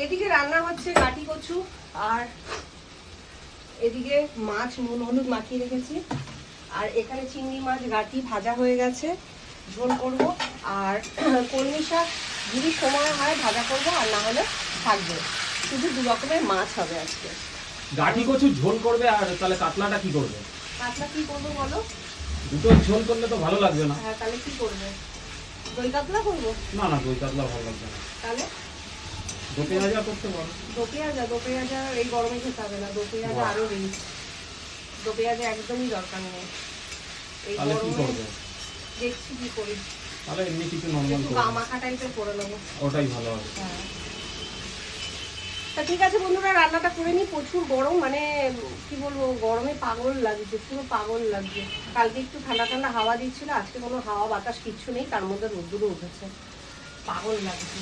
এদিকে রান্না হচ্ছে গাটি কচু, আর এদিকে মাছ নুন হলুদ মাখিয়ে রেখেছি, আর এখানে চিংড়ি মাছ গাটি ভাজা হয়ে গেছে, ঝোল করব। আর কলমি শাক যদি সময় হয় ভাজা করব, আর না হলে থাকবে। শুধু 2 রকমের মাছ হবে আজকে। গাটি কচু ঝোল করবে, আর তাহলে কাতলাটা কি করবে? কাতলা কি করবো বলো? দুটো ঝোল করলে তো ভালো লাগবে না। হ্যাঁ, তাহলে কি করবে? দই কাতলা করবো? না না, দই কাতলা ভালো লাগবে না। তাহলে দো পেঁয়াজা করতে পারো। দো পেঁয়াজা এই গরমে খেতে হবে না। দো পেঁয়াজা আরো রিচ। দো পেঁয়াজা একদমই দরকার নেই এই তাহলে কি গরমে। করবে? দেখছি কি করি। তাহলে এমনি কিছু নরমাল একটু করবে, মাখা টাইপের করে নেবো। ওটাই ভালো হবে। হ্যাঁ, তা ঠিক আছে বন্ধুরা, রান্নাটা করে নিই। প্রচুর গরম, মানে কি বলবো, গরমে পাগল লাগছে, পুরো পাগল লাগছে। কালকে একটু ঠান্ডা ঠান্ডা হাওয়া দিচ্ছিল, আজকে কোনো হাওয়া বাতাস কিচ্ছু নেই, তার মধ্যে রোদ্দুরও উঠেছে, পাগল লাগছে।